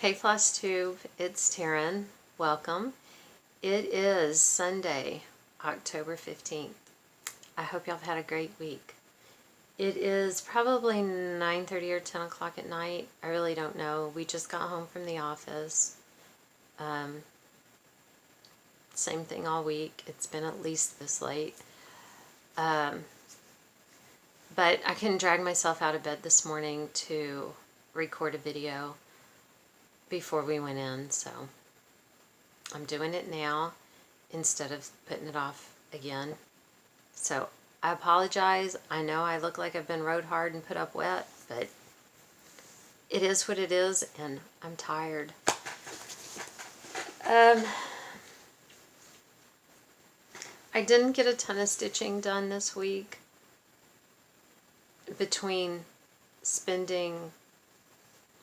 Hey Floss Tube, it's Taryn. Welcome. It is Sunday, October 15th. I hope y'all have had a great week. It is probably 9:30 or 10 o'clock at night. I really don't know. We just got home from the office. Same thing all week. It's been at least this late. But I couldn't drag myself out of bed this morning to record a video before we went in, so I'm doing it now instead of putting it off again. So I apologize. I know I look like I've been rode hard and put up wet, but it is what it is, and I'm tired. I didn't get a ton of stitching done this week between spending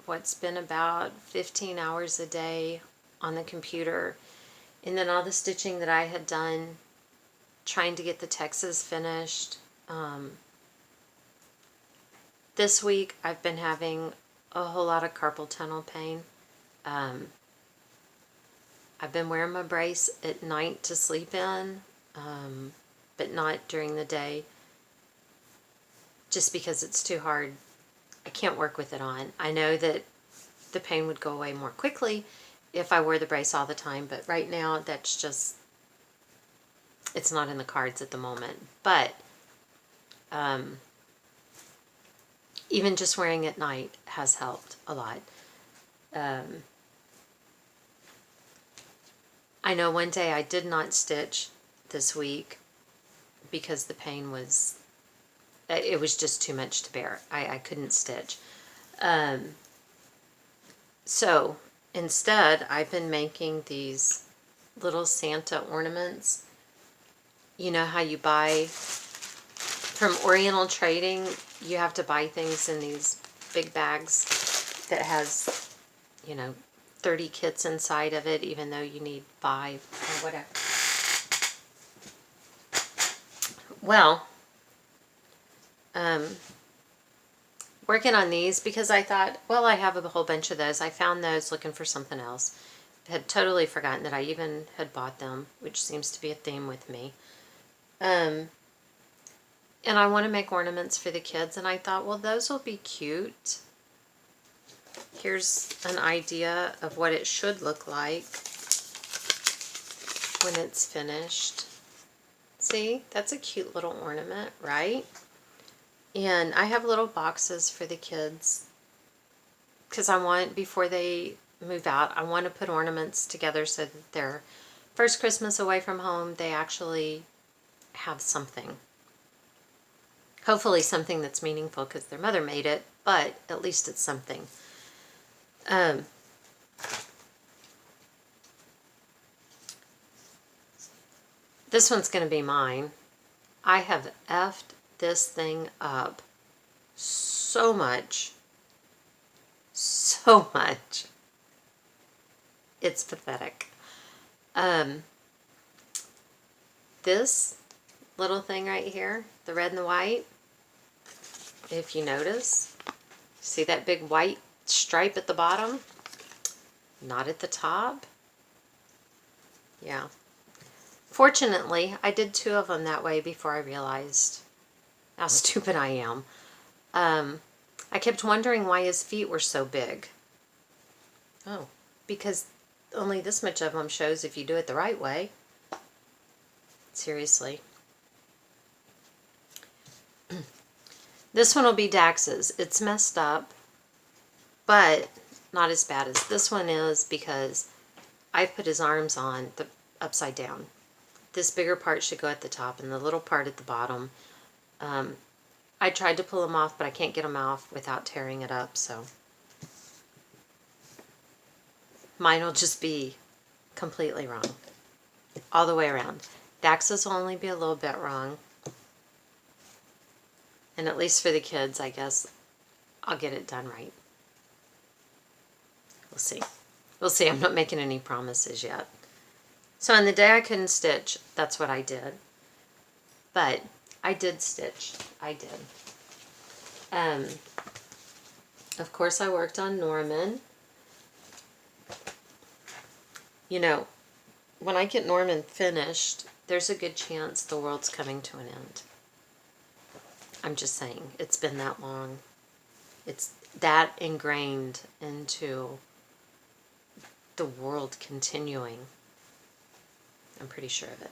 what's been about 15 hours a day on the computer, and then all the stitching that I had done trying to get the Texas finished. This week I've been having a whole lot of carpal tunnel pain. I've been wearing my brace at night to sleep in, but not during the day, just because it's too hard. I can't work with it on. I know that the pain would go away more quickly if I wore the brace all the time, but right now that's just, it's not in the cards at the moment. But even just wearing it at night has helped a lot. I know one day I did not stitch this week because the pain was, it was just too much to bear. I couldn't stitch. So instead, I've been making these little Santa ornaments. You know how you buy from Oriental Trading, you have to buy things in these big bags that has, 30 kits inside of it, even though you need 5 or whatever. Well, working on these because I thought, well, I have a whole bunch of those. I found those looking for something else. Had totally forgotten that I even had bought them, which seems to be a theme with me. And I want to make ornaments for the kids, and I thought, well, those will be cute. Here's an idea of what it should look like when it's finished. See, that's a cute little ornament, right? And I have little boxes for the kids because I want, before they move out, I want to put ornaments together so that their first Christmas away from home, they actually have something. Hopefully something that's meaningful because their mother made it, but at least it's something. This one's going to be mine. I have effed this thing up so much. So much. It's pathetic. This little thing right here, the red and the white, if you notice, see that big white stripe at the bottom? Not at the top. Yeah. Fortunately, I did 2 of them that way before I realized how stupid I am. I kept wondering why his feet were so big. Oh, because only this much of them shows if you do it the right way. Seriously. This one will be Dax's. It's messed up, but not as bad as this one is because I put his arms on the upside down. This bigger part should go at the top and the little part at the bottom. I tried to pull them off, but I can't get them off without tearing it up, so mine will just be completely wrong all the way around. Dax's will only be a little bit wrong. And at least for the kids, I guess, I'll get it done right. We'll see. We'll see. I'm not making any promises yet. So on the day I couldn't stitch, that's what I did. But I did stitch. I did. Of course, I worked on Norman. You know, when I get Norman finished, there's a good chance the world's coming to an end. I'm just saying, it's been that long. It's that ingrained into the world continuing. I'm pretty sure of it.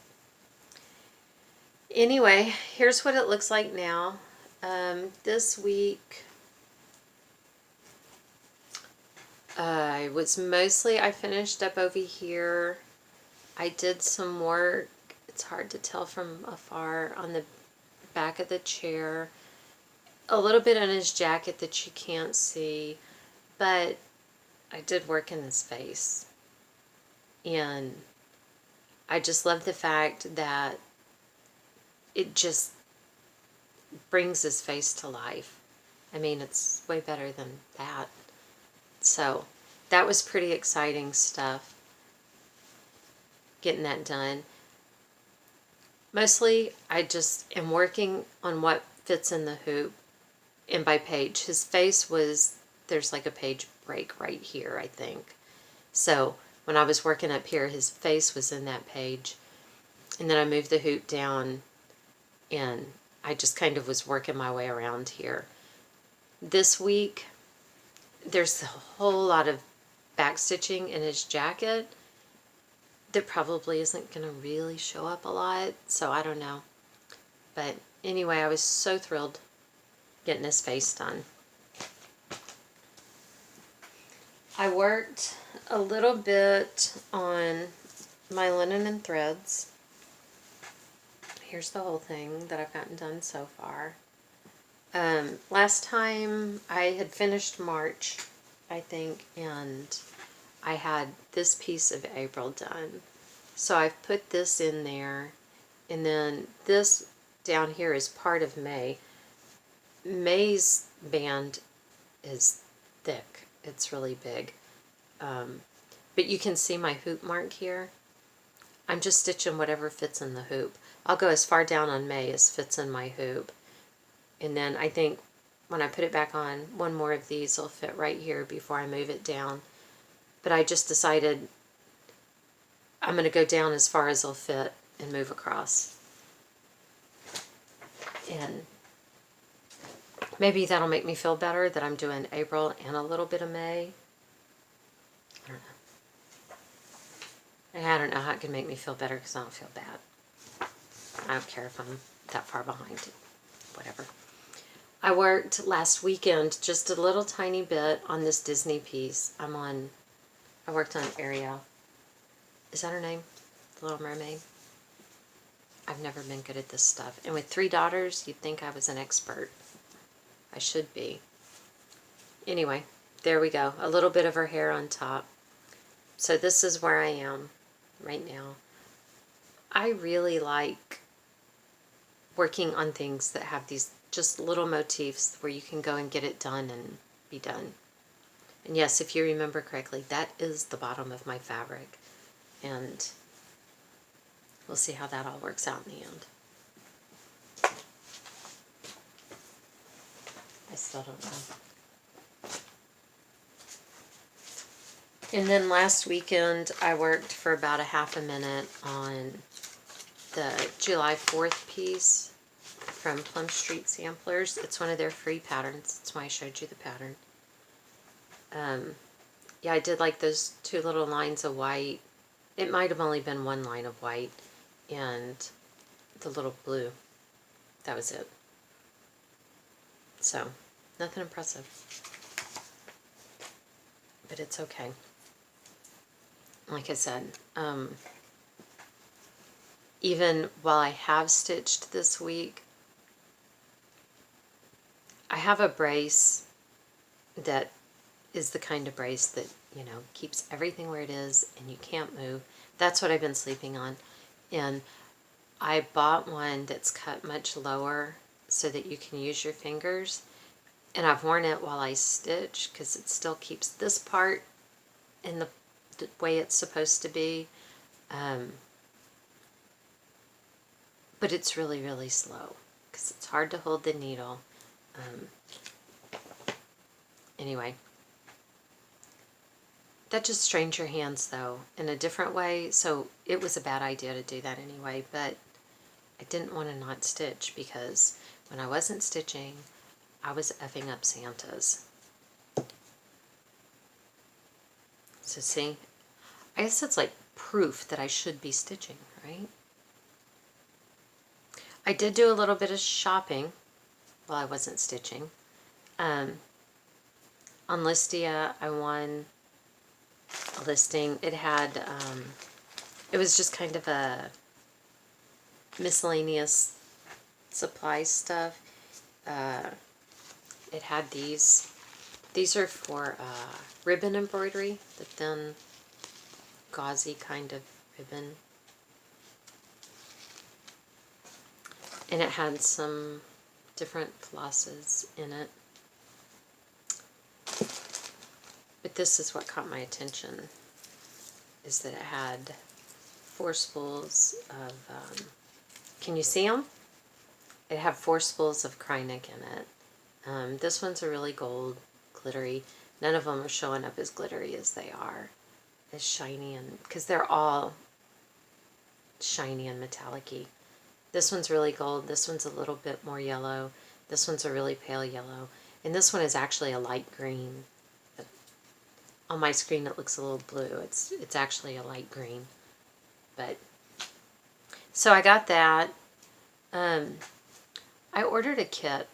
Anyway, here's what it looks like now. This week, I finished up over here. I did some work. It's hard to tell from afar on the back of the chair. A little bit on his jacket that you can't see, but I did work in his face. And I just love the fact that it just brings his face to life. I mean, it's way better than that. So that was pretty exciting stuff, getting that done. Mostly, I just am working on what fits in the hoop and by page. His face there's like a page break right here, I think. So when I was working up here, his face was in that page. And then I moved the hoop down and I just kind of was working my way around here. This week, there's a whole lot of backstitching in his jacket that probably isn't going to really show up a lot, so I don't know. But anyway, I was so thrilled getting his face done. I worked a little bit on my linen and threads. Here's the whole thing that I've gotten done so far. Last time I had finished March, I think, and I had this piece of April done. So I've put this in there, and then this down here is part of May. May's band is thick. It's really big. But you can see my hoop mark here. I'm just stitching whatever fits in the hoop. I'll go as far down on May as fits in my hoop. And then I think when I put it back on, one more of these will fit right here before I move it down. But I just decided I'm going to go down as far as it'll fit and move across. And maybe that'll make me feel better that I'm doing April and a little bit of May. I don't know. And I don't know how it can make me feel better because I don't feel bad. I don't care if I'm that far behind. Whatever. I worked last weekend just a little tiny bit on this Disney piece. I worked on Ariel. Is that her name? The Little Mermaid? I've never been good at this stuff. And with 3 daughters, you'd think I was an expert. I should be. Anyway, there we go. A little bit of her hair on top. So this is where I am right now. I really like working on things that have these just little motifs where you can go and get it done and be done. And yes, if you remember correctly, that is the bottom of my fabric. And we'll see how that all works out in the end. I still don't know. And then last weekend, I worked for about a half a minute on the July 4th piece from Plum Street Samplers. It's one of their free patterns. That's why I showed you the pattern. Yeah, I did like those 2 little lines of white. It might have only been 1 line of white and the little blue. That was it. So, nothing impressive. But it's okay. Like I said, even while I have stitched this week, I have a brace that is the kind of brace that, you know, keeps everything where it is and you can't move. That's what I've been sleeping on. And I bought one that's cut much lower so that you can use your fingers. And I've worn it while I stitch because it still keeps this part in the way it's supposed to be. But it's really, really slow because it's hard to hold the needle. Anyway, That just strains your hands, though, in a different way. So it was a bad idea to do that anyway, but I didn't want to not stitch because when I wasn't stitching, I was effing up Santas. So see, I guess it's like proof that I should be stitching, right? I did do a little bit of shopping while I wasn't stitching. On Listia, I won a listing. It had, it was just kind of a miscellaneous supply stuff. It had these. These are for ribbon embroidery, the thin, gauzy kind of ribbon. And it had some different flosses in it. But this is what caught my attention, is that it had 4 spools of, can you see them? It had 4 spools of Krynic in it. This one's a really gold, glittery. None of them are showing up as glittery as they are, as shiny, and because they're all shiny and metallic-y. This one's really gold. This one's a little bit more yellow. This one's a really pale yellow. And this one is actually a light green. But on my screen it looks a little blue. It's actually a light green. But so I got that. I ordered a kit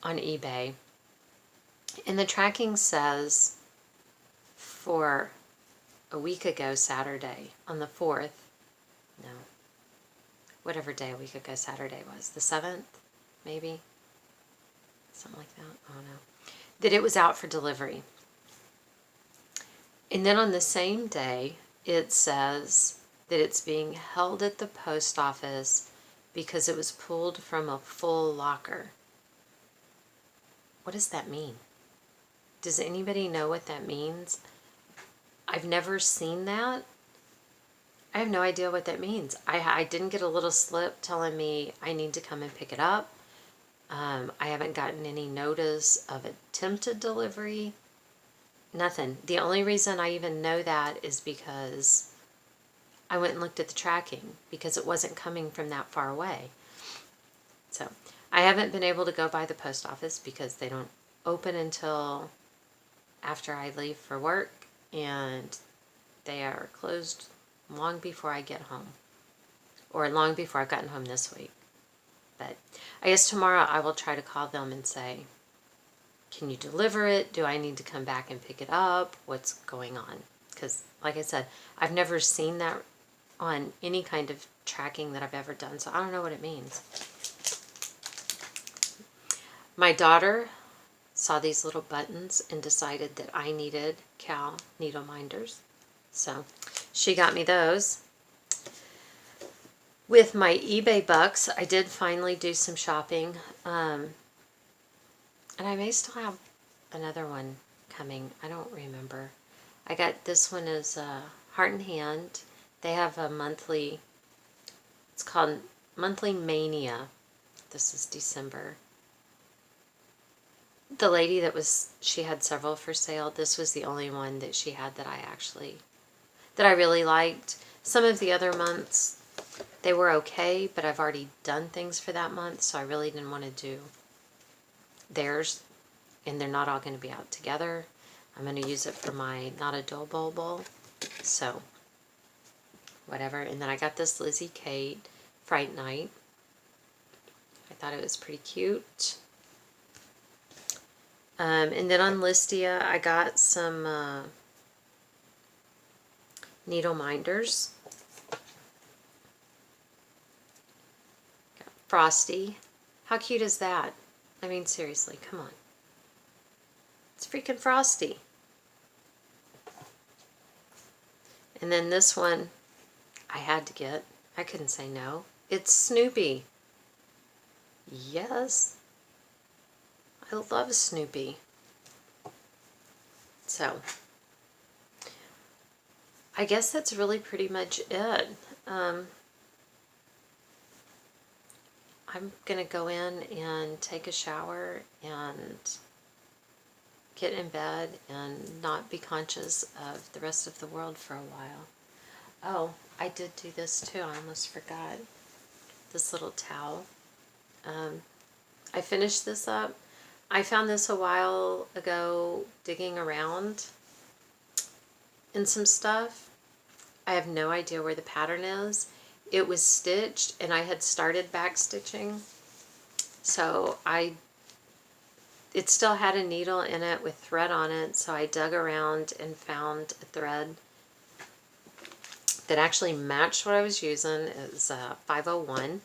on eBay. And the tracking says for a week ago Saturday, on the 4th, no, whatever day a week ago Saturday was, the 7th, maybe? Something like that, I don't know. That it was out for delivery. And then on the same day, it says that it's being held at the post office because it was pulled from a full locker. What does that mean? Does anybody know what that means? I've never seen that. I have no idea what that means. I didn't get a little slip telling me I need to come and pick it up. I haven't gotten any notice of attempted delivery. Nothing. The only reason I even know that is because I went and looked at the tracking, because it wasn't coming from that far away. So I haven't been able to go by the post office because they don't open until after I leave for work, and they are closed long before I get home, or long before I've gotten home this week. But I guess tomorrow I will try to call them and say, can you deliver it? Do I need to come back and pick it up? What's going on? Because like I said, I've never seen that on any kind of tracking that I've ever done, so I don't know what it means. My daughter saw these little buttons and decided that I needed Cal needle minders, so she got me those. With my eBay bucks, I did finally do some shopping, and I may still have another one coming. I don't remember. I got this one as Heart and Hand. They have a monthly, it's called Monthly Mania. This is December. The lady she had several for sale. This was the only one that she had that I really liked. Some of the other months, they were okay, but I've already done things for that month, so I really didn't want to do theirs, and they're not all going to be out together. I'm going to use it for my Not a Dull Bowl, so whatever. And then I got this Lizzie Kate Fright Night. I thought it was pretty cute. And then on Listia, I got some needle minders. Got Frosty. How cute is that? I mean, seriously, come on. It's freaking Frosty. And then this one, I had to get. I couldn't say no. It's Snoopy. Yes. I love Snoopy. So, I guess that's really pretty much it. I'm going to go in and take a shower and get in bed and not be conscious of the rest of the world for a while. Oh, I did do this too. I almost forgot. This little towel. I finished this up. I found this a while ago digging around in some stuff. I have no idea where the pattern is. It was stitched and I had started back stitching. So it still had a needle in it with thread on it. So I dug around and found a thread that actually matched what I was using. It was 501.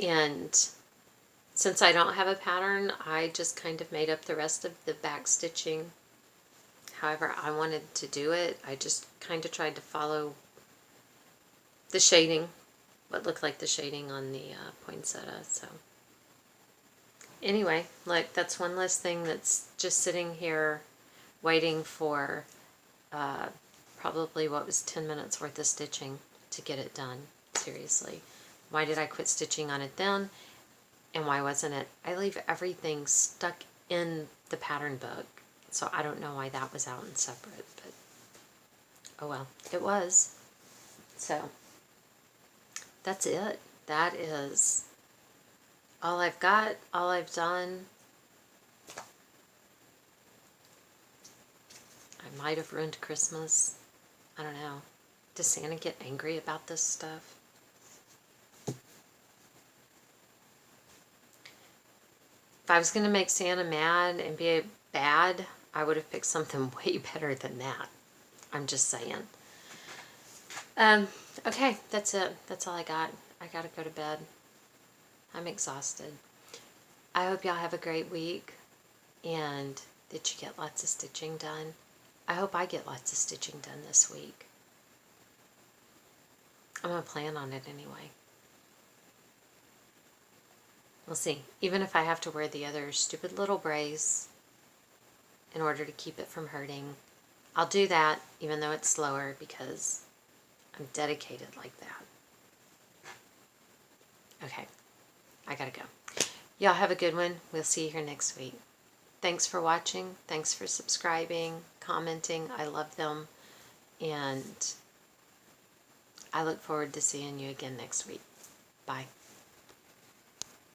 And since I don't have a pattern, I just kind of made up the rest of the back stitching however I wanted to do it. I just kind of tried to follow the shading, what looked like the shading on the poinsettia. So anyway, look, that's one less thing that's just sitting here waiting for probably what was 10 minutes worth of stitching to get it done. Seriously. Why did I quit stitching on it then? And why wasn't it? I leave everything stuck in the pattern book. So I don't know why that was out and separate. But oh well, it was. So that's it. That is all I've got, all I've done. I might have ruined Christmas. I don't know. Does Santa get angry about this stuff? If I was going to make Santa mad and be bad, I would have picked something way better than that. I'm just saying. Okay, that's it. That's all I got. I gotta go to bed. I'm exhausted. I hope y'all have a great week and that you get lots of stitching done. I hope I get lots of stitching done this week. I'm going to plan on it anyway. We'll see. Even if I have to wear the other stupid little brace in order to keep it from hurting, I'll do that even though it's slower because I'm dedicated like that. Okay, I gotta go. Y'all have a good one. We'll see you here next week. Thanks for watching. Thanks for subscribing, commenting. I love them. And I look forward to seeing you again next week. Bye.